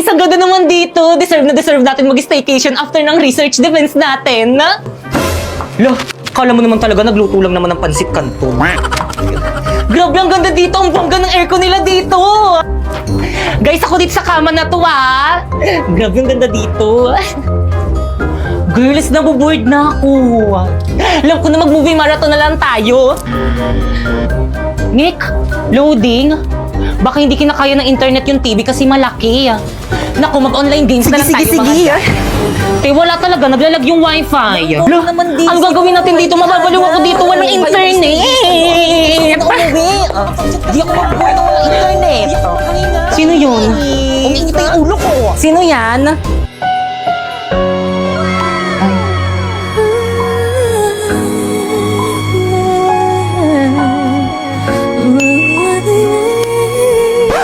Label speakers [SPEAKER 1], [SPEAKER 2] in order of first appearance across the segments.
[SPEAKER 1] Guys, ang ganda naman dito. Deserve na deserve natin mag-staycation after ng research defense natin. Lo, kala mo naman talaga nagluto lang naman ng pansit kanto. Grabe, ang ganda dito. Ang bongga ng aircon nila dito. Guys, ako dito sa kama na to, ah. Grabe, ang ganda dito. Girls, nabuboard na ako. Alam ko na mag-movie marathon na lang tayo. Nick, loading. Baka hindi kinakaya ng internet yung TV kasi malaki. Naku, mag-online games na lang tayo. Sige. Eh, wala talaga. Naglalag yung wifi.
[SPEAKER 2] Ano naman dito?
[SPEAKER 1] Ano gagawin natin dito? Mababaliw ako dito. Walang internet.
[SPEAKER 2] Di ako mag-board ng walang internet.
[SPEAKER 1] Sino yun?
[SPEAKER 2] Umiingit na yung ulo ko.
[SPEAKER 1] Sino yan?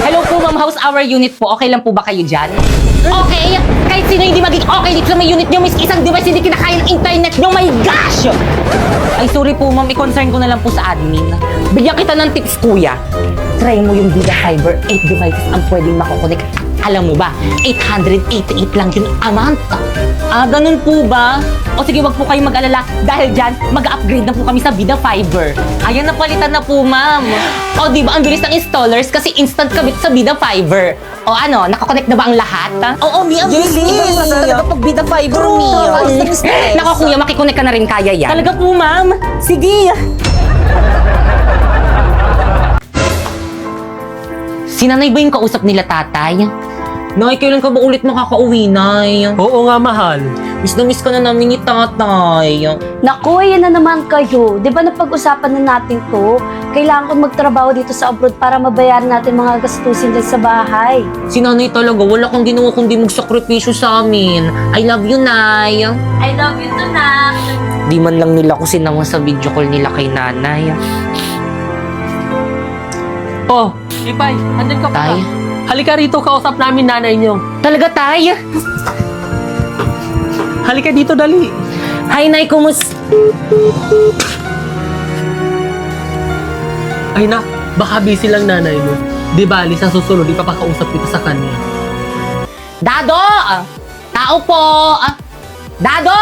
[SPEAKER 1] Hello po, ma'am. House hour unit po. Okay lang po ba kayo dyan? Okay! Kahit sino hindi maging okay dito sa may unit nyo, miss isang device hindi kinakaya ng internet nyo. My gosh! Ay, sorry po, ma'am. I-concern ko na lang po sa admin. Bigyan kita ng tips, kuya. Try mo yung Vida Fiber. 8 devices ang pwedeng makokonek. Alam mo ba, 888 lang yun a month. Ah, ganun po ba? O sige, wag po kayong mag-alala. Dahil dyan, mag-upgrade na po kami sa Vida Fiber. Ayan, napalitan na po, ma'am. O, di ba, ang bilis ng installers kasi instant kabit sa Vida Fiber. O ano, nakakonect na ba ang lahat?
[SPEAKER 2] Oo, Mi, ang bilis. Iba talaga pag Vida Fiber, Mi.
[SPEAKER 1] Nako, kuya, makikonek ka na rin, kaya yan. Talaga po, ma'am. Sige. Si nanay ba yung kausap nila, tatay? Nay, kailan ka ba ulit makakauwi, Nay?
[SPEAKER 3] Oo nga, mahal.
[SPEAKER 1] Miss ka na namin ni tatay.
[SPEAKER 4] Naku, ayan na naman kayo. Di ba napag-usapan na natin to? Kailangan ko magtrabaho dito sa abroad para mabayaran natin mga gastusin dyan sa bahay.
[SPEAKER 1] Si nanay talaga, wala kang ginawa kundi magsakripisyo sa amin. I love you, Nay.
[SPEAKER 4] I love you too, Nak.
[SPEAKER 1] Di man lang nila ko sinama sa video call nila kay nanay.
[SPEAKER 3] Oh, Ipay, andyan ka pa.
[SPEAKER 1] Tay?
[SPEAKER 3] Halika rito, kausap namin nanay niyo.
[SPEAKER 1] Talaga, tay?
[SPEAKER 3] Halika dito, dali.
[SPEAKER 1] Hi, Nay,
[SPEAKER 3] Ay nak, baka busy lang nanay mo. Di bali, sa susunod, ipapakausap kita sa kanya.
[SPEAKER 1] Dado! Tao po! Dado!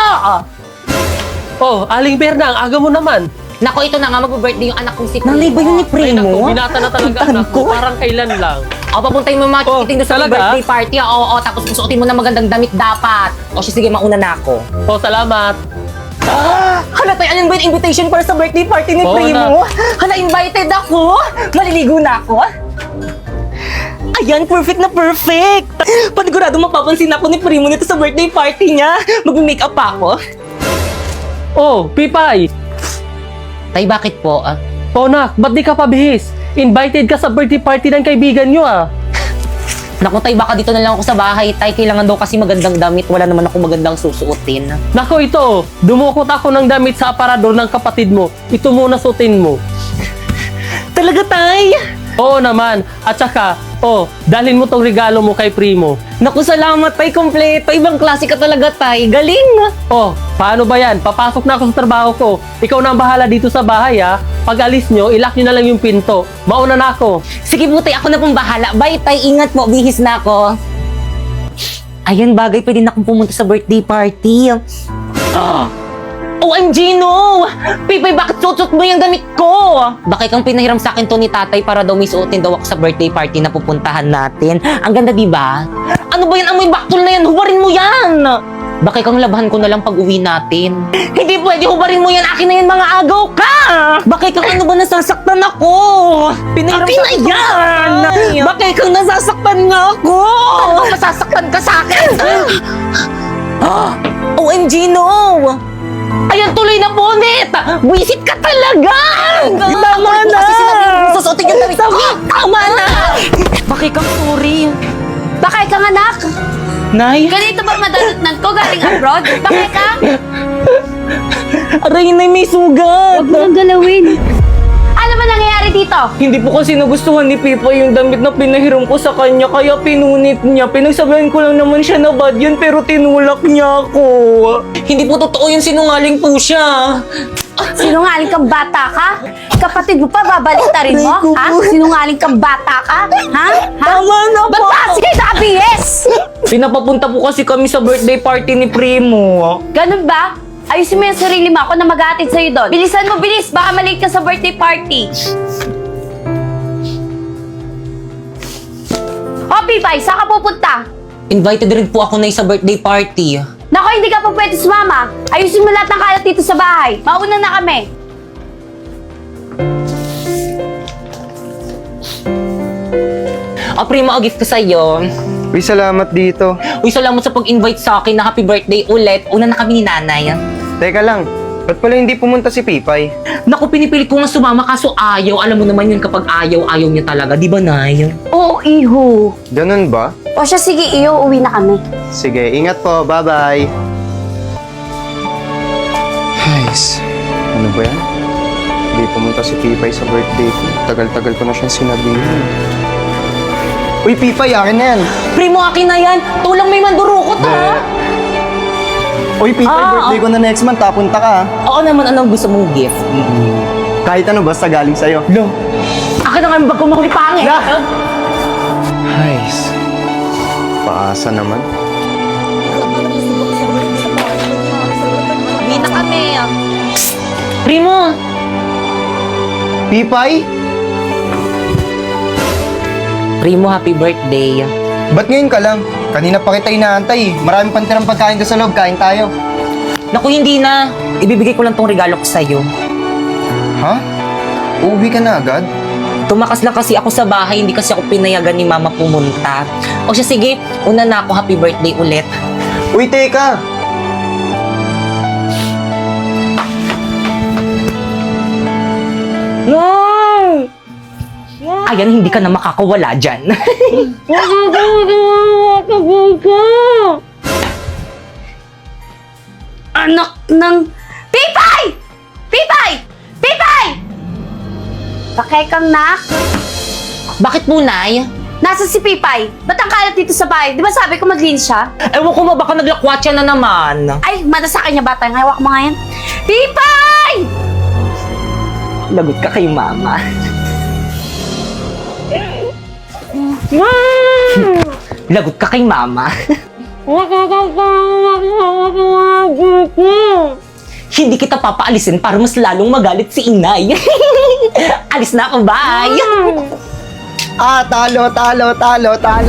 [SPEAKER 3] Oh, Aling Berna, ang aga mo naman.
[SPEAKER 1] Nako, ito na nga, mag-birthday yung anak kong si Primo.
[SPEAKER 2] Nanay ba yun ni
[SPEAKER 3] Ay
[SPEAKER 2] Primo?
[SPEAKER 3] naku, binata na talaga anak mo. Parang kailan lang.
[SPEAKER 1] O, papuntahin mo mga
[SPEAKER 3] Oh,
[SPEAKER 1] chikiting doon sa
[SPEAKER 3] talaga?
[SPEAKER 1] birthday party. Oo, tapos susuotin mo na magandang damit dapat. O, sige, mauna na ako.
[SPEAKER 3] Oh, salamat.
[SPEAKER 1] Hala, tayo, ano ba yung invitation para sa birthday party ni
[SPEAKER 3] Oo
[SPEAKER 1] Primo? Hala, invited ako. Maliligo na ako. Ayan, perfect na perfect. Panigurado mapapansin ako ni Primo nito sa birthday party niya. Mag-makeup pa ako.
[SPEAKER 3] Oh, Pipay.
[SPEAKER 1] Tay, bakit po?
[SPEAKER 3] Oh, nak, ba't di ka pabihis? Invited ka sa birthday party ng kaibigan nyo, ah.
[SPEAKER 1] Naku, tay, baka dito na lang ako sa bahay. Tay, kailangan daw kasi magandang damit. Wala naman ako magandang susuotin.
[SPEAKER 3] Nako, ito. Dumukot ako ng damit sa aparador ng kapatid mo. Ito muna suotin mo.
[SPEAKER 1] Talaga, tay?
[SPEAKER 3] Oo naman. At saka, dalhin mo tong regalo mo kay Primo.
[SPEAKER 1] Naku, salamat, tay. Kompleto. Ibang klase ka talaga, tay. Galing.
[SPEAKER 3] Oh, paano ba yan? Papasok na ako sa trabaho ko. Ikaw na ang bahala dito sa bahay, ha? Pag alis nyo, ilock nyo na lang yung pinto. Mauna na ako.
[SPEAKER 1] Sige po, tay. Ako na pong bahala. Bye, tay. Ingat mo. Bihis na ako. Ayan, bagay. Pwede na akong pumunta sa birthday party. OMG, no! Pipay, bakit suot mo yung damit ko? Bakit kang pinahiram sa akin to ni tatay para daw may suotin daw ako sa birthday party na pupuntahan natin? Ang ganda, di ba? Ano ba yan? Amoy baktol na yan! Hubarin mo yan! Bakit kang labhan ko na lang pag uwi natin? Hindi pwede! Hubarin mo yan! Akin na yan, mga agaw ka! Bakit kang ano ba nasasaktan ako? Pinahiram akin na yan! Bakit kang nasasaktan nga ako? Ano ba masasaktan ka sa akin? OMG, no! Ayan, tuloy na bonnet! Buisit ka talaga! Tama na! Kasi sinabi mo susuotin yung damit ko! Tama na! Bakit kang sorry?
[SPEAKER 4] Bakay ka, anak?
[SPEAKER 1] Nay?
[SPEAKER 4] Ganito ba madanatnan ko galing abroad? Bakay ka?
[SPEAKER 1] Aray, Nay, may sugat!
[SPEAKER 4] Huwag mo nang galawin. Ano ba nangyayari dito?
[SPEAKER 1] Hindi po kasi nagustuhan ni Pipa yung damit na pinahiram ko sa kanya, kaya pinunit niya. Pinagsabihan ko lang naman siya na bad yun, pero tinulak niya ako. Hindi po totoo yun, sinungaling po siya.
[SPEAKER 4] Sinungaling kang bata ka? Kapatid mo pa, babaliktarin mo? Ha? Sinungaling kang bata ka? Ha? Ha?
[SPEAKER 1] Tama na po!
[SPEAKER 4] Ba't ba? Sige, sa ABS!
[SPEAKER 1] Pinapapunta po kasi kami sa birthday party ni Primo.
[SPEAKER 4] Ganun ba? Ayusin mo yung sarili mo. Ako na mag-aatid sa'yo doon. Bilisan mo, bilis. Baka malate ka sa birthday party. O, Pipay, saan ka pupunta?
[SPEAKER 1] Invited rin po ako na sa birthday party.
[SPEAKER 4] Nako, hindi ka pa pwede sumama. Ayusin mo lahat ng kalat dito sa bahay. Mauna na kami.
[SPEAKER 1] Primo, a gift ko sa'yo.
[SPEAKER 5] Uy, salamat dito.
[SPEAKER 1] Uy, salamat sa pag-invite sa akin na happy birthday ulit. Una na kami ni nanay.
[SPEAKER 5] Teka lang, ba't pala hindi pumunta si Pipay?
[SPEAKER 1] Naku, pinipilit ko nga sumama kaso ayaw. Alam mo naman yun kapag ayaw, ayaw niya talaga. Di ba, Nay?
[SPEAKER 4] Oo, iho.
[SPEAKER 5] Ganun ba?
[SPEAKER 4] O siya, sige, iyo. Uwi na kami.
[SPEAKER 5] Sige, ingat po. Bye-bye. Guys, ano ba yan? Hindi pumunta si Pipay sa birthday ko. Tagal-tagal ko na siyang sinabihan. Uy, Pipay, akin na yan.
[SPEAKER 1] Primo, akin na yan. Tulang may mandurukot, ha?
[SPEAKER 5] Uy, Pipay, birthday ko na next month. Tapunta ka, ha?
[SPEAKER 1] Oo naman, anong gusto mong gift?
[SPEAKER 5] Kahit ano, basta galing sa'yo.
[SPEAKER 1] Lo, akin na nga yung bag ko makulipangin.
[SPEAKER 5] Guys, paasa naman.
[SPEAKER 2] Uwi na kami.
[SPEAKER 1] Primo,
[SPEAKER 5] Pipay?
[SPEAKER 1] Primo, happy birthday.
[SPEAKER 5] Ba't ngayon ka lang? Kanina pa kita inaantay. Marami pang tirang pagkain doon sa loob. Kain tayo.
[SPEAKER 1] Naku, hindi na. Ibibigay ko lang tong regalo ko sa'yo.
[SPEAKER 5] Ha? Uuwi ka na agad?
[SPEAKER 1] Tumakas lang kasi ako sa bahay, hindi kasi ako pinayagan ni Mama pumunta. O siya, sige, una na ako, happy birthday ulit.
[SPEAKER 5] Uy, teka!
[SPEAKER 1] Wow! Ayan, hindi ka na makakawala dyan.
[SPEAKER 4] Anak ng... Pipay! Pipay! Pipay! Bakay kang nak?
[SPEAKER 1] Bakit po, Nay?
[SPEAKER 4] Nasa si Pipay? Ba't ang kalat dito sa bahay? Di ba sabi ko maglinis siya?
[SPEAKER 1] Ewan ko ba, baka naglakwatsa na naman.
[SPEAKER 4] Ay, mana sa kanya bata. Hawak mo nga yan. Pipay!
[SPEAKER 1] Lagot ka kay Mama. Lagot ka kay Mama. Hindi kita papaalisin para mas lalong magalit si Inay. Alis na ako, bye!
[SPEAKER 5] Talo.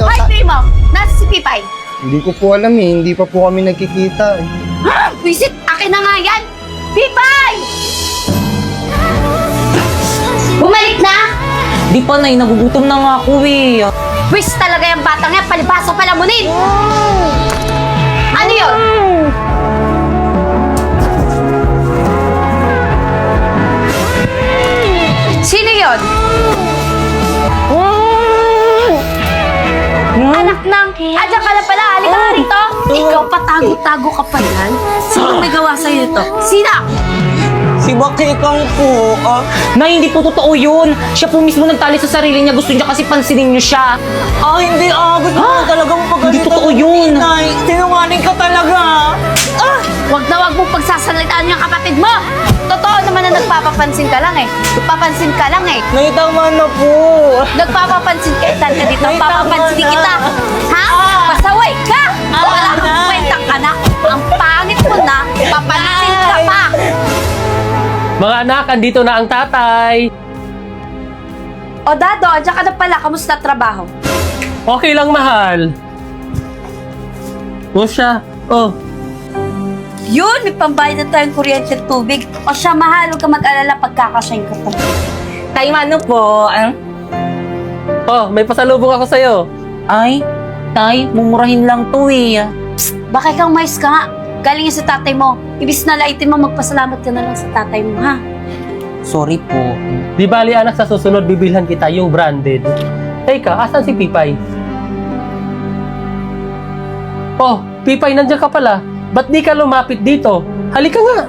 [SPEAKER 4] Hoy, Primo! Nasa si Pipay?
[SPEAKER 5] Hindi ko po alam eh. Hindi pa po kami nagkikita eh.
[SPEAKER 4] Visit! Akin na nga yan! Pipay! Bumalik na!
[SPEAKER 1] Di pa, Nay, nagugutom na nga ako eh.
[SPEAKER 4] Wish talaga yung batang yan, palibasa palamunin! Ano yun? Sino yun? Anak ng... Adyan ka na pala, halika ka rito! Ikaw, patago-tago ka pa yan? Sino may gawa sa'yo ito? Sino?
[SPEAKER 1] Si Bakekang po. Nay, hindi po totoo yun. Siya po mismo nagtali sa sarili niya. Gusto niya kasi pansinin niyo siya. Hindi. Gusto mo talagang pagalitan. Hindi totoo yun. Nay, sinungaling ka talaga.
[SPEAKER 4] Huwag na huwag mong pagsasalitaan yung kapatid mo! Totoo naman na nagpapapansin ka lang eh. Nagpapansin ka lang eh.
[SPEAKER 1] Nay, tama na po.
[SPEAKER 4] Nagpapapansin ka, itan ka dito.
[SPEAKER 1] Ay,
[SPEAKER 4] Papapansin
[SPEAKER 1] tama na.
[SPEAKER 4] kita. Ha? Pasaway ka! Wala kang
[SPEAKER 1] Nay.
[SPEAKER 4] kwentang anak. Ang pangit mo na, papansin ka pa.
[SPEAKER 3] Mga anak, andito na ang tatay.
[SPEAKER 4] O Dado, andyan ka na pala. Kamusta trabaho?
[SPEAKER 3] Okay lang, mahal. O siya. Oh,
[SPEAKER 4] Yun, may pambayad na tayong kuryente at tubig. O siya, mahal. Huwag ka mag-alala pagkakasyahin ko pa.
[SPEAKER 1] Tay, ano po?
[SPEAKER 3] may pasalubong ako sa'yo.
[SPEAKER 1] Ay, Tay, mumurahin lang to eh.
[SPEAKER 4] Bakit kang mais ka nga? Galing yan sa tatay mo. Ibis na laitin mo, magpasalamat ka na lang sa tatay mo, ha?
[SPEAKER 1] Sorry po.
[SPEAKER 3] Di bali anak, sa susunod bibilhan kita yung branded. Teka, asan si Pipay? Oh, Pipay, nandiyan ka pala. Ba't di ka lumapit dito? Halika nga.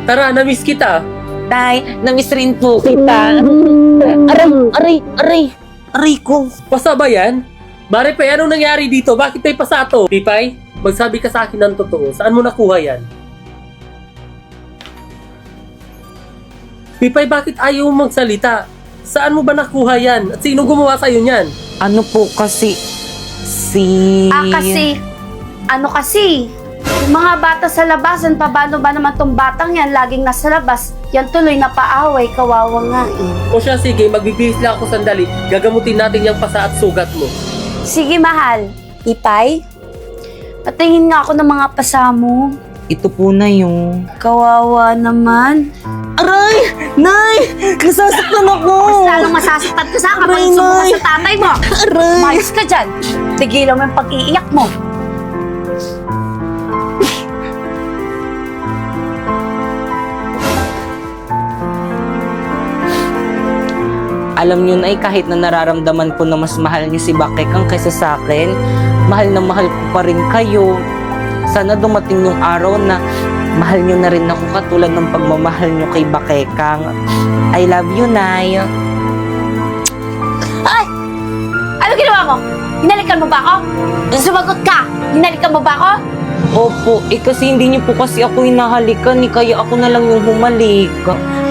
[SPEAKER 3] Tara, na-miss kita.
[SPEAKER 1] Tay, na-miss rin po kita. Aray ko.
[SPEAKER 3] Pasa ba yan? Maripay, anong nangyari dito? Bakit may pasato? Pipay, magsabi ka sa akin ng totoo. Saan mo nakuha yan? Pipay, bakit ayaw mong magsalita? Saan mo ba nakuha yan? At sino gumawa sa'yo niyan?
[SPEAKER 1] Ano po kasi,
[SPEAKER 4] Ano kasi? Yung mga bata sa labasan, paano ba naman tong batang yan? Laging nasa labas. Yan tuloy napaaway, kawawa nga eh.
[SPEAKER 3] O siya, sige, magbibihis lang ako sandali. Gagamutin natin yung pasa at sugat mo.
[SPEAKER 4] Sige, mahal. Ipay? Patingin nga ako ng mga pasa mo.
[SPEAKER 1] Ito po na yung...
[SPEAKER 4] Kawawa naman.
[SPEAKER 1] Aray! Nay! Nasasaktan ako!
[SPEAKER 4] Mas lalong masasaktan ka sa kapag sumuka sa tatay mo.
[SPEAKER 1] Aray!
[SPEAKER 4] Mayos ka dyan. Tigilan mo yung pag-iiyak mo.
[SPEAKER 1] Alam niyo na kahit na nararamdaman ko na mas mahal niyo si Bakekang kaysa sa akin, mahal na mahal ko pa rin kayo. Sana dumating yung araw na mahal niyo na rin ako katulad ng pagmamahal niyo kay Bakekang. I love you, Nay.
[SPEAKER 4] Ay! Ano ginawa mo? Hinalikan mo ba ako? Sumagot ka! Hinalikan mo ba ako?
[SPEAKER 1] Opo, kasi hindi niyo po kasi ako hinahalikan, kaya ako na lang yung humalik.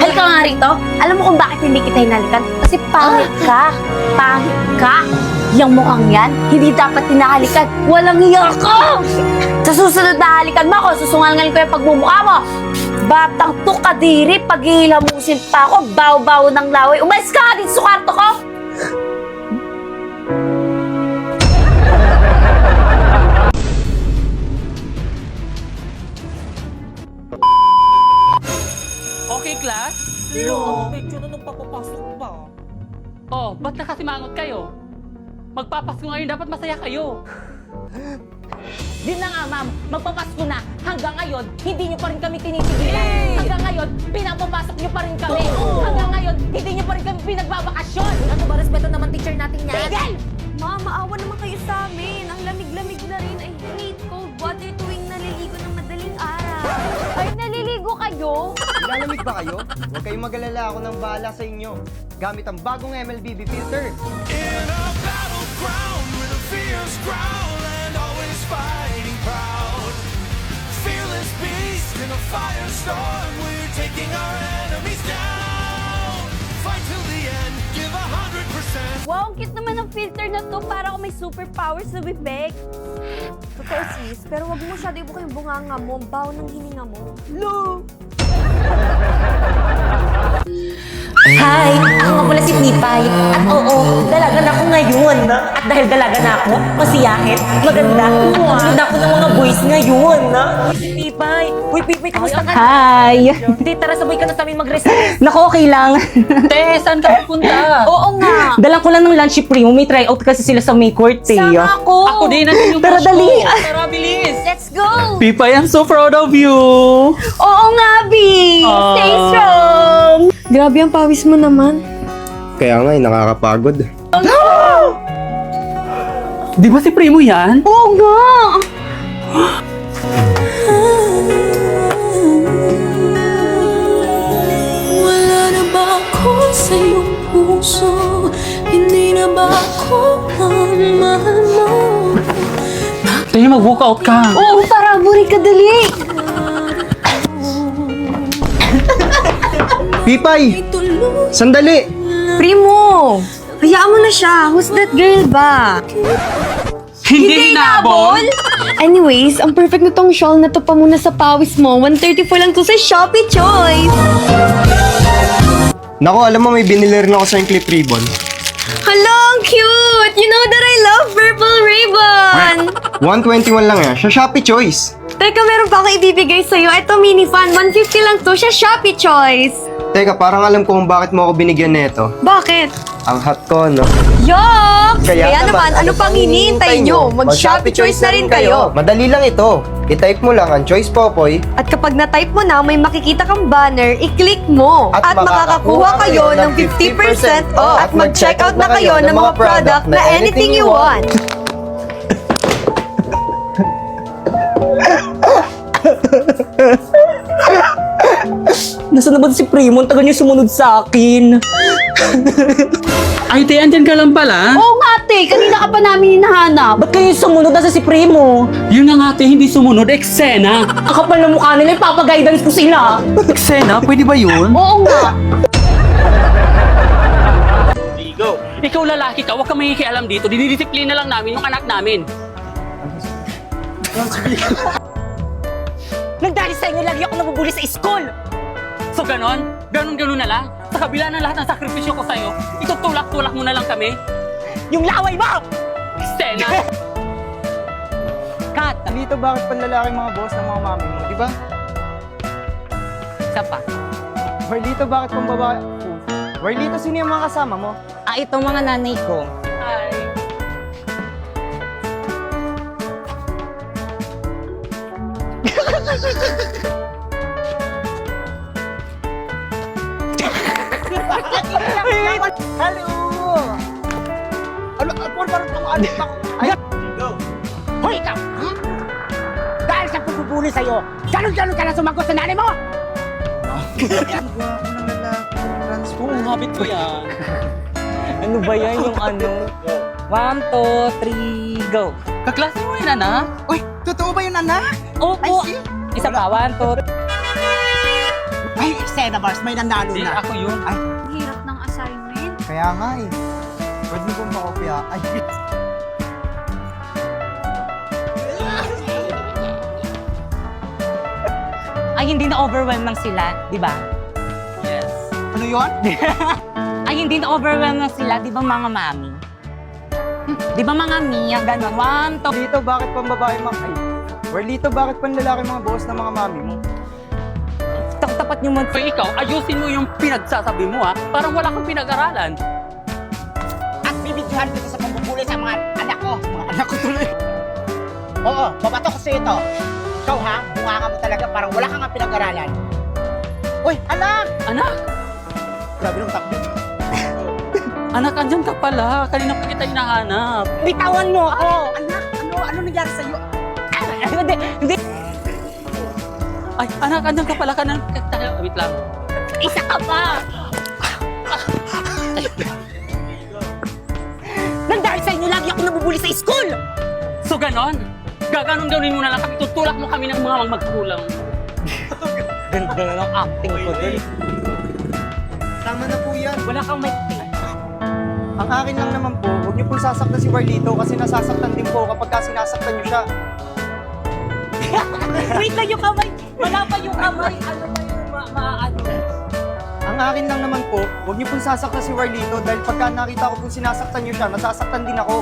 [SPEAKER 4] Halika nga rito. Alam mo kung bakit hindi kita hinalikan? Kasi pangit ka. Pangit ka. Yung mukhang yan, hindi dapat hinahalikan. Walang hiya ka! Sa susunod na halikan mo ako, susungalingan ko yung pagmumukha mo. Batang to kadiri, paghihilamusin pa ako, baw-baw ng laway. Umalis ka nga dito sa kwarto ko!
[SPEAKER 3] Okay, class?
[SPEAKER 1] Medyo na nung papapasok pa.
[SPEAKER 3] Oh, ba't nakasimangot kayo? Magpapasko ngayon, dapat masaya kayo.
[SPEAKER 2] Di na nga, ma'am. Magpapasko na. Hanggang ngayon, hindi niyo pa rin kami tinitigilan. Hanggang ngayon, pinapapasok niyo pa rin kami. Hanggang ngayon, hindi niyo pa rin kami pinagbabakasyon. Ano ba, respeto naman teacher natin yan? Tigil!
[SPEAKER 6] Ma, maawa naman kayo sa amin. Ang lamig-lamig na rin. I hate cold water tuwing naliligo ng madaling araw.
[SPEAKER 4] Ay, naliligo kayo?
[SPEAKER 5] Lalamig ba kayo? Huwag kayong mag-alala, ako nang bahala sa inyo. Gamit ang bagong MLBB filter.
[SPEAKER 7] In a battleground with a fierce growl and always fighting proud. Fearless beast in a firestorm, we're taking our enemies down. Fight till the end, give 100%.
[SPEAKER 6] Wow, ang cute naman ng filter na to. Para ako may superpowers sa bibig. Totoo sis, pero wag mo masyado ibuka yung bunganga mo. Ang baho ng hininga mo.
[SPEAKER 2] Hi! Ako nga pala si Pipay. At oo, dalaga na ako ngayon. At dahil dalaga na ako, masiyahin, maganda. Maganda ako ng mga boys ngayon. Uy, si Pipay. Uy, Pipay, kamusta ka?
[SPEAKER 1] Hi!
[SPEAKER 2] Hindi, tara, sabay ka na sa amin mag-recess.
[SPEAKER 1] Naku, okay lang.
[SPEAKER 3] Te, saan ka pupunta?
[SPEAKER 2] Oo nga.
[SPEAKER 1] Dalang ko lang ng lunch primo. May tryout kasi sila sa May Court, eh.
[SPEAKER 2] Sama ako.
[SPEAKER 3] Ako din, nandun yung
[SPEAKER 1] Tara,
[SPEAKER 3] crush ko.
[SPEAKER 1] dali.
[SPEAKER 3] Tara, bilis.
[SPEAKER 6] Let's go!
[SPEAKER 3] Pipay, I'm so proud of you.
[SPEAKER 4] Oo nga, B! Stay strong!
[SPEAKER 6] Grabe ang pawis mo naman.
[SPEAKER 5] Kaya nga, nakakapagod.
[SPEAKER 3] Di ba si Primo yan?
[SPEAKER 4] Oo nga!
[SPEAKER 8] Wala na ba ako sa iyong puso? Hindi na ba ako ang mahal mo?
[SPEAKER 3] Te, mag-walkout ka.
[SPEAKER 4] Oo, para buri ka dali!
[SPEAKER 5] Pipay! Sandali!
[SPEAKER 6] Primo! Hayaan mo na siya. Who's that girl ba?
[SPEAKER 3] Hindi hinabol?
[SPEAKER 6] Anyways, ang perfect na tong shawl na to pa muna sa pawis mo. 134 lang to sa Shopee Choice.
[SPEAKER 5] Naku, alam mo may binili rin ako sa yung clip ribbon.
[SPEAKER 6] Hala, ang cute! You know that I love purple ribbon!
[SPEAKER 5] 121 lang yan, sa Shopee Choice.
[SPEAKER 6] Teka, meron pa akong ibibigay sa'yo. Ito, mini fan. 150 lang to sa Shopee Choice.
[SPEAKER 5] Teka, parang alam ko kung bakit mo ako binigyan nito.
[SPEAKER 6] Bakit?
[SPEAKER 5] Ang hot ko, no?
[SPEAKER 6] Yuck! Kaya naman, ano pang hinihintay nyo? Mag-Shopee Choice na rin kayo.
[SPEAKER 5] Madali lang ito. I-type mo lang ang Choice Popoy
[SPEAKER 6] At kapag na-type mo na, may makikita kang banner, i-click mo. At makakakuha kayo ng 50% off. At mag-check out na kayo ng mga product na anything you want.
[SPEAKER 1] Nasaan na ba si Primo? Ang tagal niya sumunod sa akin.
[SPEAKER 3] Ay, te, andyan ka lang pala.
[SPEAKER 4] Oo nga, te! Kanina ka pa namin hinahanap.
[SPEAKER 1] Ba't kayo sumunod? Nasa si Primo?
[SPEAKER 3] Yun na nga, te, hindi sumunod. Eksena.
[SPEAKER 1] Ang kapal ng mukha nila, ipapag-guidance ko sila.
[SPEAKER 3] Eksena? Pwede ba yun?
[SPEAKER 4] Oo nga.
[SPEAKER 3] kung lalaki ka, huwag ka makikialam dito. Dinidisiplina lang namin yung anak namin.
[SPEAKER 2] Nagdahil sa inyo, lagi ako nabubuli sa school!
[SPEAKER 3] So ganon? Ganon na lang? Sa kabila ng lahat ng sakripisyo ko sa'yo, itutulak-tulak mo na lang kami?
[SPEAKER 2] Yung laway mo!
[SPEAKER 3] Stena!
[SPEAKER 2] Kat!
[SPEAKER 5] Dito, bakit panlalaki mga boss ng mga mami mo, di ba?
[SPEAKER 2] Isa pa.
[SPEAKER 5] Marlito, bakit pang babae? Marlito, sino yung mga kasama mo?
[SPEAKER 2] Ito mga nanay ko.
[SPEAKER 3] Hi.
[SPEAKER 5] Hello! Ano, parang tumalit ako. Ay,
[SPEAKER 2] Hoy, ikaw! Dahil sa pagpupuli sa'yo, ganun-ganun ka na sumagot sa nanay mo!
[SPEAKER 3] Oo, habit ko yan.
[SPEAKER 1] Ano ba yan yung ano? 1, 2, 3, go!
[SPEAKER 3] Kaklase mo yun, anak?
[SPEAKER 5] uy, totoo ba yun, anak?
[SPEAKER 1] Opo! Isa pa, 1, 2,
[SPEAKER 2] Ay, Senabars, may nanalo
[SPEAKER 3] Hindi,
[SPEAKER 2] na.
[SPEAKER 3] ako yun.
[SPEAKER 4] Hirap ng assignment.
[SPEAKER 5] Kaya nga eh. Pwede mo pong makopya. Ay,
[SPEAKER 2] Ay, hindi na-overwhelm lang sila, di ba?
[SPEAKER 3] Yes.
[SPEAKER 5] ano yun?
[SPEAKER 2] Ay, hindi na-overwhelm lang sila, di ba mga mami? Di ba mga Mia, ganun? 1, 2,
[SPEAKER 5] Dito, bakit pang babae mga... Ay, Marlito, bakit pang lalaki mga boss ng mga mami mo?
[SPEAKER 2] tapat nyo mo.
[SPEAKER 3] So ikaw, ayusin mo yung pinagsasabi mo ha. Parang wala kang pinag-aralan.
[SPEAKER 9] At bibigyan kita sa pambubuli sa mga anak ko. Mga anak ko tuloy. Oo, babato ko sa ito. Ikaw ha, bunga mo talaga parang wala kang pinag-aralan. Uy, anak!
[SPEAKER 3] Anak!
[SPEAKER 9] Grabe nung takbo.
[SPEAKER 3] Anak, andyan ka pala. Kanina pa kita hinahanap.
[SPEAKER 2] Bitawan mo ako!
[SPEAKER 9] Anak, ano nangyari sa'yo?
[SPEAKER 2] Hindi,
[SPEAKER 3] Ay, anak, andyan ka pala. Wait lang.
[SPEAKER 2] isa ka pa! Nandahil sa inyo, lagi ako nabubuli sa school!
[SPEAKER 3] So ganon? Gaganon-ganonin mo na lang kami. Tutulak mo kami ng mga magkulang.
[SPEAKER 1] Ganda na ng acting ko dun.
[SPEAKER 5] Tama na po yan.
[SPEAKER 2] Wala kang may...
[SPEAKER 5] Ang akin lang naman po, huwag niyo pong sasaktan si Marlito kasi nasasaktan din po kapag ka sinasaktan niyo siya.
[SPEAKER 2] Wait lang yung kamay! Wala pa yung kamay! Ano ba yung ano?
[SPEAKER 5] Ang akin lang naman po, huwag niyo pong sasaktan si Marlito dahil pagka nakita ko pong sinasaktan niyo siya, nasasaktan din ako.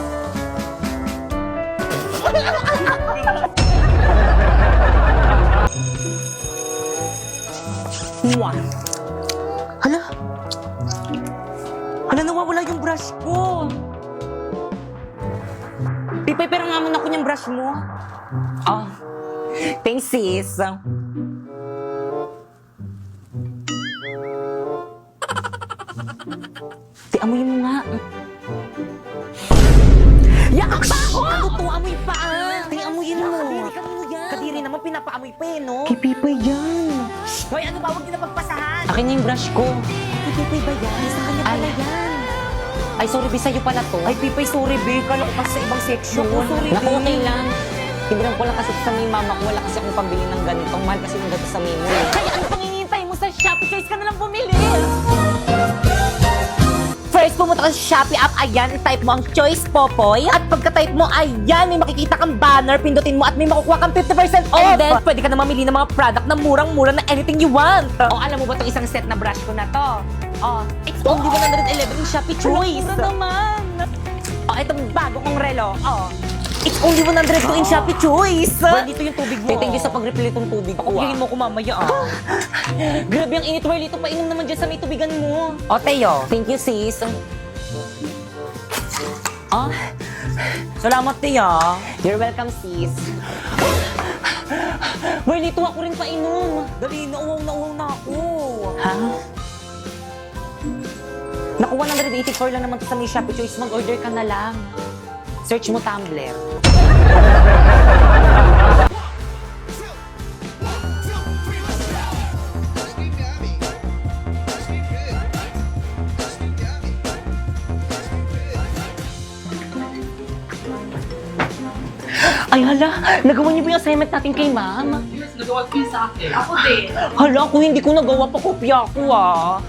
[SPEAKER 1] Hala? Hala, nawawala yung brush ko. Pipay, pero nga muna ko yung brush mo. Ah, thanks sis. Di, amoy mo nga. Yakak pa ako! Ano to? Amoy pa! Di, amoyin mo. Kadiri ka mo yan. Kadiri naman, pinapaamoy pa eh, no? Kay Pipay yan.
[SPEAKER 9] Hoy, ano ba? Huwag niyo na pagpasahan.
[SPEAKER 1] Akin yung brush ko.
[SPEAKER 2] Kay Pipay ba yan? Sa kanya pala yan.
[SPEAKER 1] Ay, sorry, Bi, sa'yo pala to.
[SPEAKER 2] Ay, Pipay, sorry, Be. Kala ko kasi sa ibang section. Sorry,
[SPEAKER 1] Naku,
[SPEAKER 2] Be.
[SPEAKER 1] okay lang. Tindihan ko lang kasi sa may mama ko, wala kasi akong pambili ng ganitong mahal kasi yung gato sa memo.
[SPEAKER 2] Kaya ano pang hinihintay mo sa Shopee? Choice ka na lang bumili! First, pumunta ka sa Shopee app, ayan, type mo ang Choice Popoy. At pagka-type mo, ayan, may makikita kang banner, pindutin mo at may makukuha kang 50% off. And then, pwede ka na mamili ng mga product na murang-mura na anything you want.
[SPEAKER 1] O, alam mo ba itong isang set na brush ko na to?
[SPEAKER 2] Oh, it's only 111 in Shopee Choice.
[SPEAKER 1] Mura naman!
[SPEAKER 2] Oh, itong bago kong relo. Oh, it's only 102 in Shopee Choice.
[SPEAKER 1] Well, dito yung tubig mo. Thank you sa pag-refill itong tubig ko.
[SPEAKER 2] Pakupihin mo ko mamaya, ah.
[SPEAKER 1] Grabe ang init, Well, ito painom naman dyan sa may tubigan mo.
[SPEAKER 2] O, Teo.
[SPEAKER 1] Thank you, sis. Ah,
[SPEAKER 2] Salamat, Teo.
[SPEAKER 1] you're welcome, sis. Well, ito ako rin painom.
[SPEAKER 2] Dali, nauwaw na ako.
[SPEAKER 1] Ha? Naku, 184 lang naman to sa may Shopee Choice. Mag-order ka na lang. Search mo Tumblr. Ay, hala. Nagawa niyo ba yung assignment natin kay ma'am?
[SPEAKER 3] Yes, nagawa ko yun sa akin. Ako din.
[SPEAKER 1] Hala, kung hindi ko nagawa pa, kopya ko ah.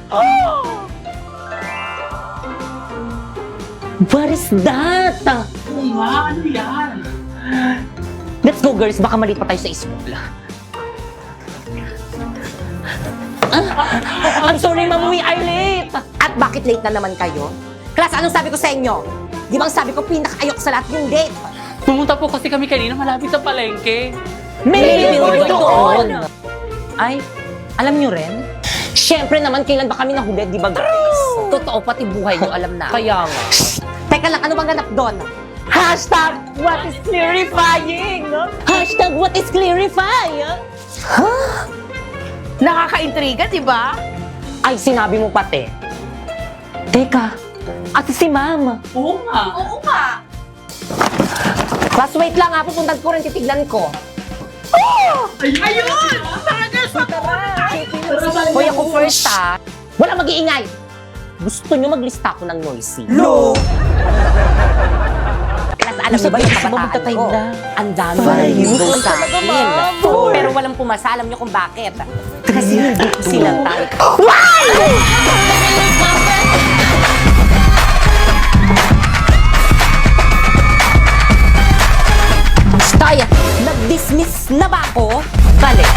[SPEAKER 2] What is that?
[SPEAKER 3] Ano yan?
[SPEAKER 2] Let's go, girls. Baka maliit pa tayo sa school. I'm sorry, ma'am. We are late.
[SPEAKER 9] At bakit late na naman kayo? Class, anong sabi ko sa inyo? Di ba ang sabi ko pinaka-ayok sa lahat yung date?
[SPEAKER 3] Pumunta po kasi kami kanina malapit sa palengke.
[SPEAKER 2] Maybe we'll doon. Ay, alam nyo rin? Siyempre naman, kailan ba kami nahuli, di ba, guys?
[SPEAKER 9] Totoo, pati buhay nyo alam na.
[SPEAKER 2] Kaya nga.
[SPEAKER 9] Teka lang, ano bang ganap doon?
[SPEAKER 2] Hashtag what is clarifying? Hashtag what is clarifying?
[SPEAKER 4] Nakaka-intriga, di ba?
[SPEAKER 2] Ay, sinabi mo pati. Teka, ate si ma'am.
[SPEAKER 3] Oo nga.
[SPEAKER 4] Oo nga.
[SPEAKER 9] Class, wait lang ha, pupuntan ko rin, titignan ko.
[SPEAKER 4] Ayun! Talaga sa
[SPEAKER 9] Hoy, ako first ha. Wala mag-iingay. Gusto nyo maglista ako ng noisy.
[SPEAKER 5] No!
[SPEAKER 9] Class, alam niyo ba yung kabataan ko? Ang dami na nag-go sa akin. Pero walang pumasa, alam niyo kung bakit. Kasi hindi ko sila type. Stay! Nag-dismiss na ba ako? Balik.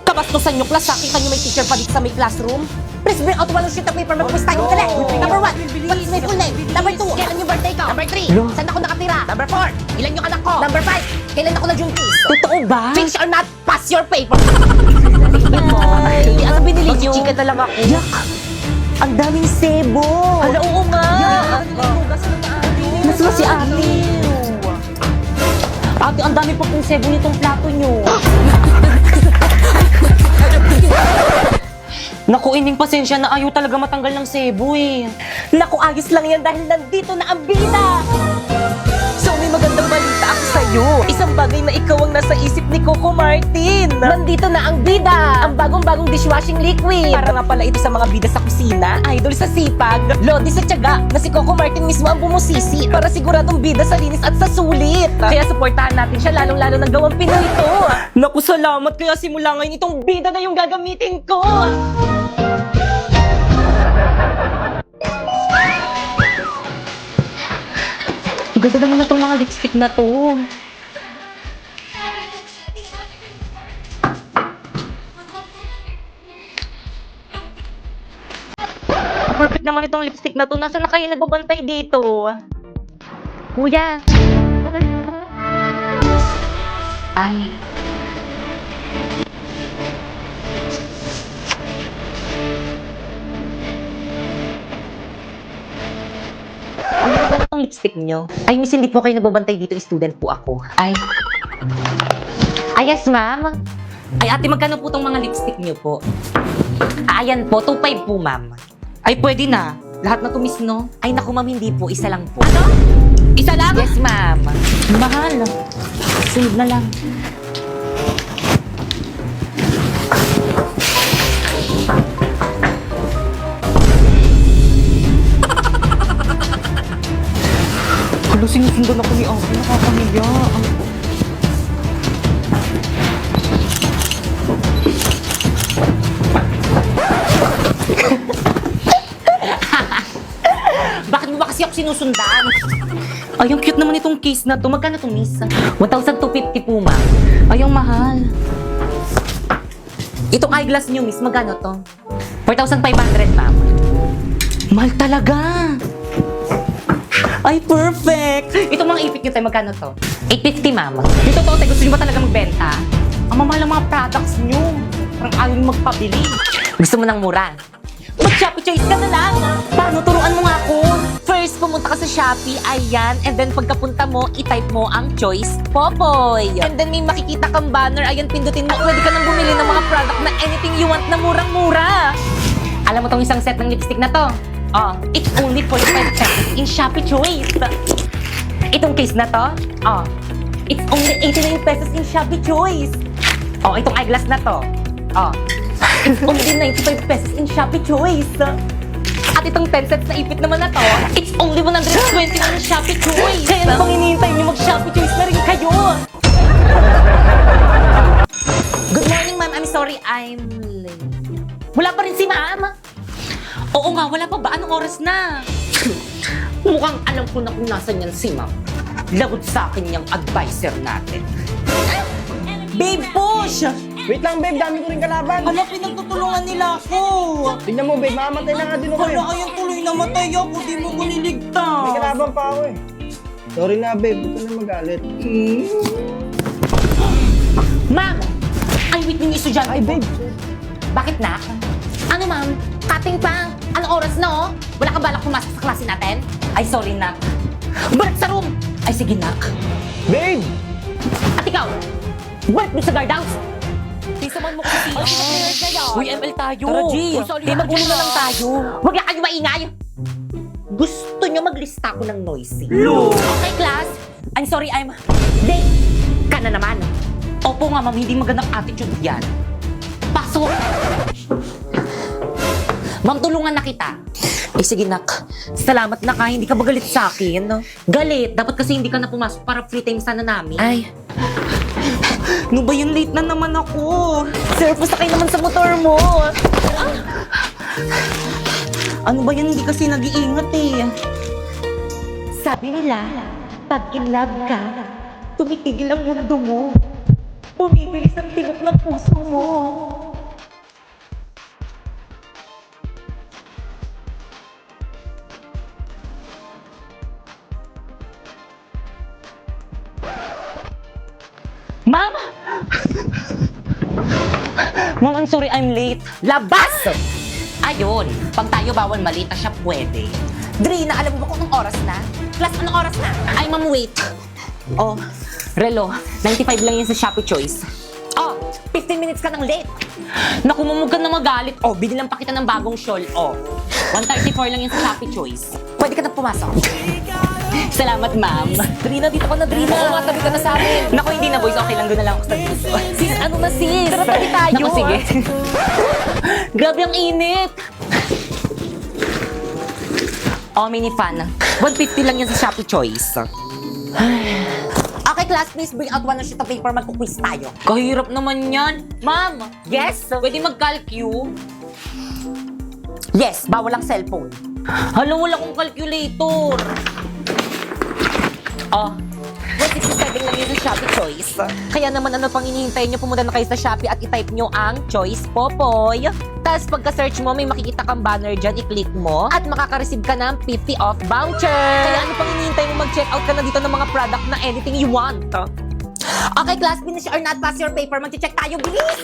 [SPEAKER 9] Kabastusan niyo, class. Kita niyo may teacher pa dito sa may classroom. Please bring out one sheet of paper. Mag-quiz tayo ulit. Number 1, what is my full name? Number 2, kailan yung birthday ko? Number 3, saan ako nakatira? Number 4, ilan yung anak ko? Number 5, kailan ako na-junkies?
[SPEAKER 2] Totoo ba?
[SPEAKER 9] Finish or not, pass your paper.
[SPEAKER 2] Ay, ano binili niyo?
[SPEAKER 9] Chika na lang ako.
[SPEAKER 2] Yak! Ang daming sebo! Hala, oo nga! Mas si ate! Ate, ang dami pa pong sebo nitong plato niyo. Naku, ining pasensya na ayaw talaga matanggal ng sebo eh.
[SPEAKER 9] Naku, ayos lang yan dahil nandito na ang bida. So, may magandang balita ako sa'yo. Isang bagay na ikaw ang nasa isip ni Coco Martin. Nandito na ang bida. Ang bagong-bagong dishwashing liquid. Para nga pala ito sa mga bida sa kusina, idol sa sipag, lodi sa tiyaga, na si Coco Martin mismo ang bumusisi para siguradong bida sa linis at sa sulit. Kaya supportahan natin siya, lalong-lalo na gawang Pinoy ito.
[SPEAKER 2] Naku, salamat. Kaya simula ngayon itong bida na yung gagamitin ko. Ang ganda naman na itong mga lipstick na to. Perfect naman itong lipstick na to. Nasaan na kayo nagbabantay dito? Kuya. Ay. Ano ba itong lipstick nyo? Ay, miss, hindi po kayo nagbabantay dito. Student po ako. Ay. Ay, yes, ma'am. Ay, ate, magkano po itong mga lipstick nyo po?
[SPEAKER 9] Ayan po, 2.5 po, ma'am.
[SPEAKER 2] Ay, pwede na. Lahat na to, miss, no?
[SPEAKER 9] Ay, naku, ma'am, hindi po. Isa lang po.
[SPEAKER 2] Isa lang?
[SPEAKER 9] Yes, ma'am.
[SPEAKER 2] Mahal. Sunod na lang. Hala, sinusundan ako ni Ate. Nakakamiya.
[SPEAKER 9] Bakit mo ba kasi ako sinusundan?
[SPEAKER 2] Ay, ang cute naman itong case na to. Magkano to, miss?
[SPEAKER 9] 1,250 po, ma'am.
[SPEAKER 2] Ay, ang mahal.
[SPEAKER 9] Itong eyeglass niyo, miss, magkano to? 4,500, ma'am.
[SPEAKER 2] Mahal talaga. Ay, perfect.
[SPEAKER 9] Itong mga ipit niyo, tayo, magkano to? 850, ma'am.
[SPEAKER 2] Yung totoo, tayo, gusto nyo ba talaga magbenta? Ang mamahal ng mga products nyo. Parang ayaw nyo magpabili.
[SPEAKER 9] Gusto mo ng mura?
[SPEAKER 2] Mag-Shopee Choice ka na lang. Paano? Turuan mo nga ako.
[SPEAKER 9] First, pumunta ka sa Shopee, ayan. And then, pagkapunta mo, i-type mo ang choice, Popoy.
[SPEAKER 2] And then may makikita kang banner. Ayan, pindutin mo. Pwede ka nang bumili ng mga product na anything you want na murang-mura.
[SPEAKER 9] Alam mo tong isang set ng lipstick na to? Oh, it's only 45 pesos in Shopee Choice. Itong case na to? Oh, it's only 89 pesos in Shopee Choice. Oh, itong eyeglass na to? Oh, it's only 95 pesos in Shopee Choice. At itong 10 sets na ipit naman na to, it's only 120 in Shopee Choice.
[SPEAKER 2] Kaya na pang hinihintay nyo, mag-Shopee Choice na rin kayo.
[SPEAKER 9] Good morning, ma'am. I'm sorry, I'm late. Wala pa rin si ma'am.
[SPEAKER 2] Oo nga, wala pa ba? Anong oras na? Mukhang alam ko na kung nasan yan si ma'am. Lagot sa akin yung advisor natin. Babe, push!
[SPEAKER 5] Wait lang, babe. Dami ko rin kalaban.
[SPEAKER 1] Hala, pinagtutulungan nila ako.
[SPEAKER 5] Tingnan mo, babe. Mamamatay na nga din ako eh.
[SPEAKER 1] Hala, ayun tuloy namatay ako. Di mo ko niligtas.
[SPEAKER 5] May kalaban pa ako eh. Sorry na, babe. Huwag ka na magalit.
[SPEAKER 2] Ma'am! Ay, wait yung estudyante
[SPEAKER 5] Ay, babe.
[SPEAKER 2] Bakit na? Ano ma'am? Cutting pa? Anong oras na oh? Wala ka balak pumasok sa klase natin? Ay, sorry nak. Balik sa room! Ay, sige nak.
[SPEAKER 5] Babe!
[SPEAKER 2] At ikaw, balik mo sa guardhouse! Pisaman mo kasi sino. Uy, ML tayo. Tara, G. Magulo na lang tayo. Huwag lang kayo maingay. Gusto nyo maglista ko ng noisy. Okay, class. I'm sorry, I'm late. Ka na naman. Opo nga, ma'am. Hindi magandang attitude yan. Pasok! Ma'am, tulungan na kita. Eh, sige, nak. Salamat na ka. Hindi ka ba galit sa akin? Galit. Dapat kasi hindi ka na pumasok para free time sana namin. Ay.
[SPEAKER 1] Ano ba yun? Late na naman ako.
[SPEAKER 2] Sir, pasakay naman sa motor mo.
[SPEAKER 1] Ano ba yun? Hindi kasi nag-iingat eh.
[SPEAKER 2] Sabi nila, pag in love ka, tumitigil ang mundo mo. Bumibilis ang tibok ng puso mo. Ma'am!
[SPEAKER 1] Ma'am, I'm sorry, I'm late.
[SPEAKER 2] Labas! Ayun, pag tayo bawal malita siya pwede. Drina, alam mo ba kung anong oras na? Class, anong oras na? Ay, ma'am, wait. Oh, relo, 95 lang yan sa Shopee Choice. Oh, 15 minutes ka nang late. Naku, mamug ka na magalit. Oh, binilang pa kita ng bagong shawl. Oh, 134 lang yan sa Shopee Choice. Pwede ka na pumasok. Salamat, ma'am. Drina, dito ka na, Drina. Oo, tabi ka na sa amin.
[SPEAKER 1] Naku, hindi na boys. Okay lang, doon na lang ako sa dito.
[SPEAKER 2] Sis, ano na sis? Tara, tabi tayo.
[SPEAKER 1] Naku, sige.
[SPEAKER 2] Grabe ang init. Oh, mini fan. 150 lang yan sa Shopee Choice. Okay, class, please bring out one sheet of paper. Magkuquiz tayo.
[SPEAKER 1] Kahirap naman yan. Ma'am,
[SPEAKER 2] Yes?
[SPEAKER 1] pwede mag-calcu?
[SPEAKER 2] Yes, bawal ang cellphone.
[SPEAKER 1] Hala, wala akong calculator.
[SPEAKER 2] Oh, 167 lang yun sa Shopee Choice. Kaya naman ano pang hinihintay nyo, pumunta na kayo sa Shopee at i-type nyo ang Choice Popoy. Tapos pagka-search mo, may makikita kang banner dyan, i-click mo at makaka-receive ka ng 50 off voucher. Kaya ano pang hinihintay mo, mag-check out ka na dito ng mga product na anything you want. Okay, class, finish or not, pass your paper. Mag-check tayo, bilis!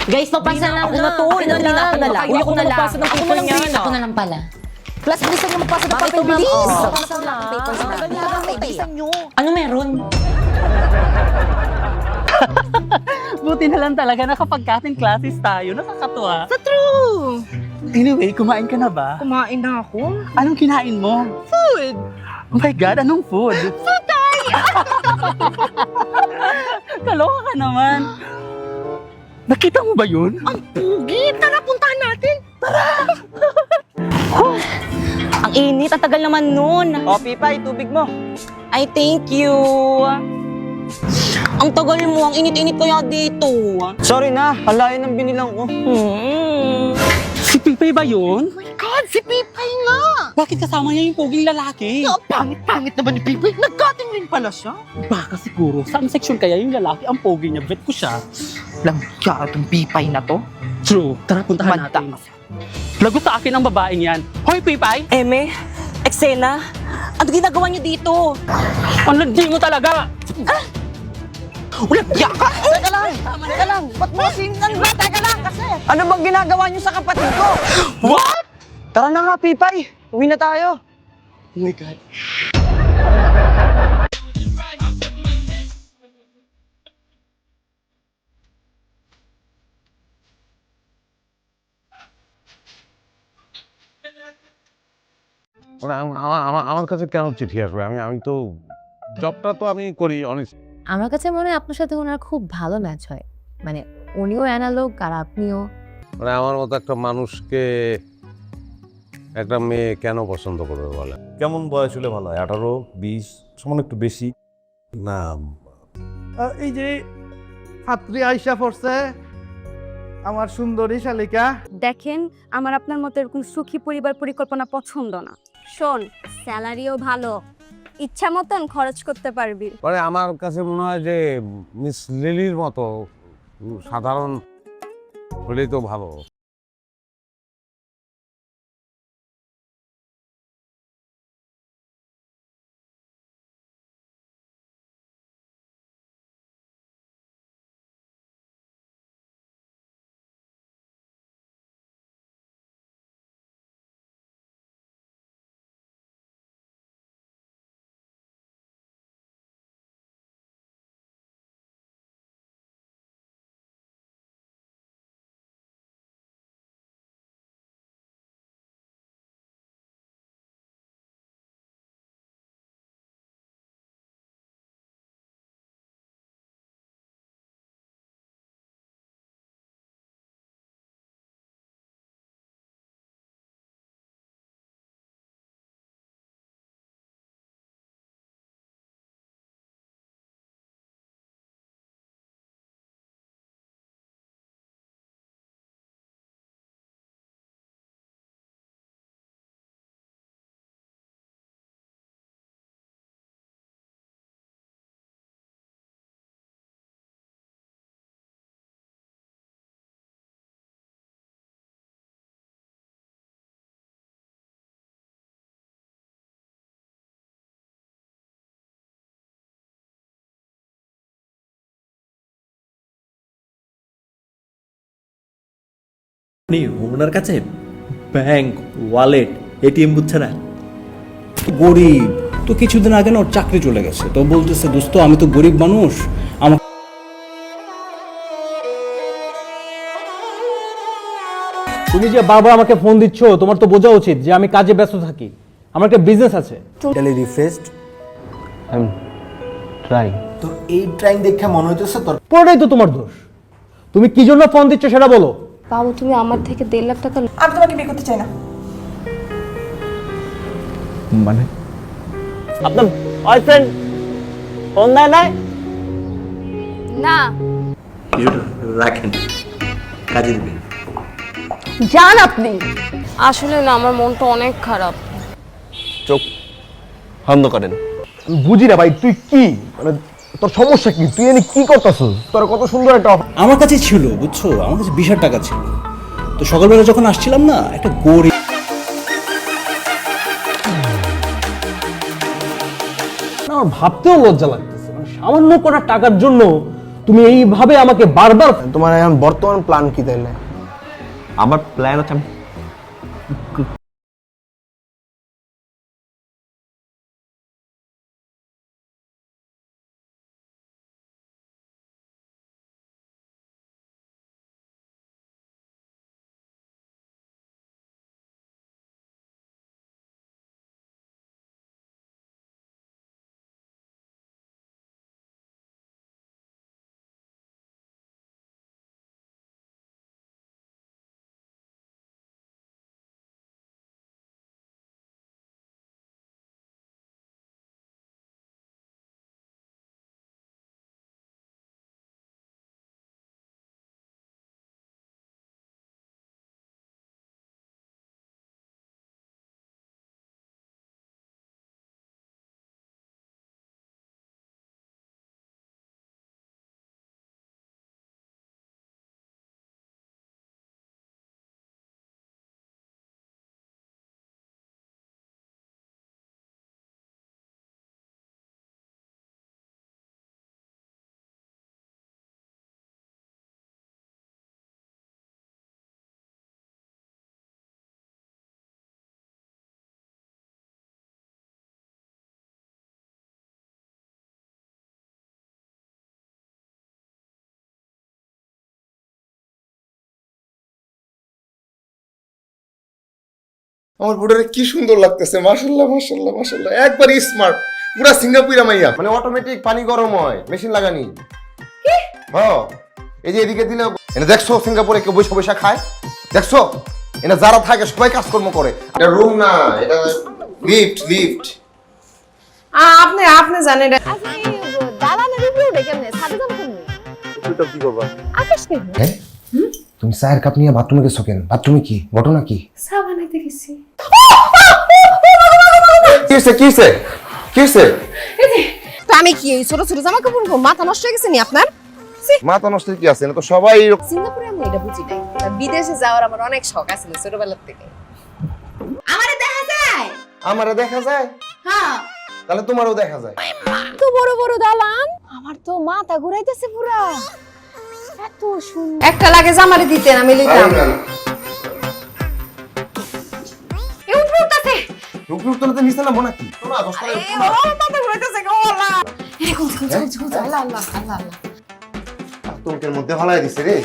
[SPEAKER 2] Guys, papasa na
[SPEAKER 1] ako na to.
[SPEAKER 2] Ako na lang.
[SPEAKER 1] Ako na lang.
[SPEAKER 2] Uy, ako na lang.
[SPEAKER 1] magpasa ng
[SPEAKER 2] Ako
[SPEAKER 1] paper
[SPEAKER 2] na lang,
[SPEAKER 1] niyan.
[SPEAKER 2] Drina. Ako na lang pala. Class, bilisan nyo magpasa ng
[SPEAKER 1] Bakit
[SPEAKER 2] paper,
[SPEAKER 1] ito, ma'am?
[SPEAKER 2] bilis!
[SPEAKER 1] Oo.
[SPEAKER 2] Bilisan lang ang papers natin. Bilisan nyo.
[SPEAKER 1] Ano meron?
[SPEAKER 3] Buti na lang talaga na kapag cutting classes tayo, nakakatuwa.
[SPEAKER 1] Sa true.
[SPEAKER 3] Anyway, kumain ka na ba?
[SPEAKER 1] Kumain na ako.
[SPEAKER 3] Anong kinain mo?
[SPEAKER 1] Food.
[SPEAKER 3] Oh my God, anong food? Kaloka ka naman. Nakita mo ba yun?
[SPEAKER 1] Pugi, tara, puntahan natin. Ang init, ang tagal naman nun.
[SPEAKER 5] O, Pipay, tubig mo.
[SPEAKER 1] Ay, thank you. Ang tagal mo, ang init-init kaya dito.
[SPEAKER 5] Sorry na, halayan ang binilang ko.
[SPEAKER 3] Si Pipay ba yun?
[SPEAKER 1] Oh my God, si Pipay nga.
[SPEAKER 3] Bakit kasama niya yung poging lalaki?
[SPEAKER 1] Pangit-pangit naman ni Pipay. Nag-cutting rin pala siya.
[SPEAKER 3] Baka siguro, saan section kaya yung lalaki ang pogi niya? Bet ko siya.
[SPEAKER 1] Lang siya itong Pipay na to.
[SPEAKER 3] True. Tara, puntahan
[SPEAKER 1] Manta.
[SPEAKER 3] natin. Lagot sa akin ang babaeng yan. Hoy, Pipay!
[SPEAKER 1] Eme, Eksena, ano ginagawa niyo dito?
[SPEAKER 3] Ang landi mo talaga!
[SPEAKER 1] Ulat ka! Teka lang. Ba't mo sinang ba? Teka lang kasi.
[SPEAKER 5] Ano bang ginagawa niyo sa kapatid ko?
[SPEAKER 3] What?
[SPEAKER 5] Tara na nga, Pipay. Uwi na tayo.
[SPEAKER 3] Oh my God.
[SPEAKER 10] আমার কাছে কেন চিঠি আসবে আমি তো জবটা তো আমি করি অনেস্ট
[SPEAKER 4] আমার কাছে মনে হয় আপনার সাথে ওনার খুব ভালো ম্যাচ হয় মানে উনিও অ্যানালগ আর আপনিও
[SPEAKER 10] মানে আমার মতো একটা মানুষকে একটা মেয়ে কেন পছন্দ করবে বলে
[SPEAKER 11] কেমন বয়স হলে ভালো হয় 18-20 সমান একটু বেশি
[SPEAKER 10] না
[SPEAKER 11] এই যে ছাত্রী আইসা পড়ছে
[SPEAKER 12] আমার সুন্দরী শালিকা।
[SPEAKER 6] দেখেন, আমার আপনার মতো এরকম সুখী পরিবার পরিকল্পনা পছন্দ না। শোন, স্যালারিও ভালো, ইচ্ছা মতন খরচ করতে পারবি।
[SPEAKER 10] মানে আমার কাছে মনে হয় যে মিস লিলির মতো সাধারণ হলেই তো ভালো।
[SPEAKER 13] আপনি ওনার কাছে ব্যাংক, ওয়ালেট, এটিএম বুঝছে না। গরিব তো, কিছুদিন আগে না ওর চাকরি চলে গেছে, তো বলতেছে দোস্ত আমি তো গরিব মানুষ, আমার তুমি যে বারবার আমাকে ফোন দিচ্ছ, তোমার তো বোঝা উচিত যে আমি কাজে ব্যস্ত থাকি, আমার একটা বিজনেস আছে। Totally refreshed, I am trying. তো এই ট্রাইং দেখে মনে হইতেছে তোর পুরোটাই তো তোমার দোষ। তুমি কি জন্য ফোন দিচ্ছ সেটা বলো।
[SPEAKER 6] বাবু, তুমি আমার থেকে 1.5 লাখ টাকা।
[SPEAKER 2] আমি তোমাকে বিয়ে করতে চাই না।
[SPEAKER 13] মানে
[SPEAKER 3] আপনার বয়ফ্রেন্ড ফোন দেয় নাই?
[SPEAKER 6] না,
[SPEAKER 13] রাখেন, কাজে দিবে।
[SPEAKER 6] যান আপনি। আসলে না, আমার মনটা অনেক খারাপ।
[SPEAKER 5] চোখ বন্ধ করেন।
[SPEAKER 11] বুঝি না ভাই, তুই কি মানে তোর সমস্যা কি? তুই এনে কি করতেছিস? তোর কত সুন্দর একটা
[SPEAKER 13] আমার কাছে ছিল, বুঝছো, আমার কাছে 20,000 টাকা ছিল। তো সকালবেলা যখন আসছিলাম না, একটা গরিব
[SPEAKER 3] আমার ভাবতেও লজ্জা লাগতেছে, মানে সামান্য কটা টাকার জন্য তুমি এইভাবে আমাকে বারবার।
[SPEAKER 11] তোমার এখন বর্তমান প্ল্যান কি তাইলে?
[SPEAKER 5] আমার প্ল্যান হচ্ছে আমার বুড়ারে কি সুন্দর লাগতেছে, মাশাআল্লাহ মাশাআল্লাহ মাশাআল্লাহ, একবার স্মার্ট, পুরা সিঙ্গাপুরা মাইয়া। মানে অটোমেটিক পানি গরম হয়, মেশিন লাগানি। কি? হ্যাঁ, এই যে এদিকে দিলে এটা দেখছো সিঙ্গাপুরে কেউ বসে বসে খায়, দেখছো? এটা যারা থাকে সবাই কাজকর্ম করে। এটা রুম না, এটা লিফট লিফট।
[SPEAKER 2] আপনি জানেন
[SPEAKER 6] দালানের উপরে উঠে কেমনে? ছাদে যাবো কেমনে?
[SPEAKER 11] তুই তো কি করবা?
[SPEAKER 6] আকাশ কেমনে?
[SPEAKER 5] হ্যাঁ? তুমি চায়ের কাপ নিয়ে বাথরুমে গেছো কেন? বাথরুমে কি ঘটনা কি?
[SPEAKER 6] চা বানাইতে গেছি।
[SPEAKER 5] কি হয়েছে?
[SPEAKER 6] তো আমি কি এই ছোট ছোট জামা কাপড় পরবো? মাথা নষ্ট হয়ে গেছে নি আপনার?
[SPEAKER 5] মাথা নষ্ট কি আছে? না তো সবাই
[SPEAKER 6] সিঙ্গাপুরে আমি এটা বুঝি নাই। বিদেশে যাওয়ার আমার অনেক শখ আছে ছোটবেলার থেকে। আমারে দেখা যায়?
[SPEAKER 5] আমারে দেখা যায়,
[SPEAKER 6] হ্যাঁ।
[SPEAKER 5] তাহলে তোমারও দেখা যায়।
[SPEAKER 6] তো বড় বড় দালান, আমার তো মাথা ঘুরাইতেছে পুরা। এত সুন্দর। একটা লাগে জামারে দিতেন, আমি লইতাম। এ উঠতেছে।
[SPEAKER 5] রুকরুক তোলাতে নিচে নামবো নাকি? শোনা 10 টাকা
[SPEAKER 6] ও মাথা ঘুরাইতেছে গো আল্লাহ। এ কোন আল্লাহ আল্লাহ আল্লাহ আল্লাহ।
[SPEAKER 5] আতঙ্কের মধ্যে হলাই দিছে রে।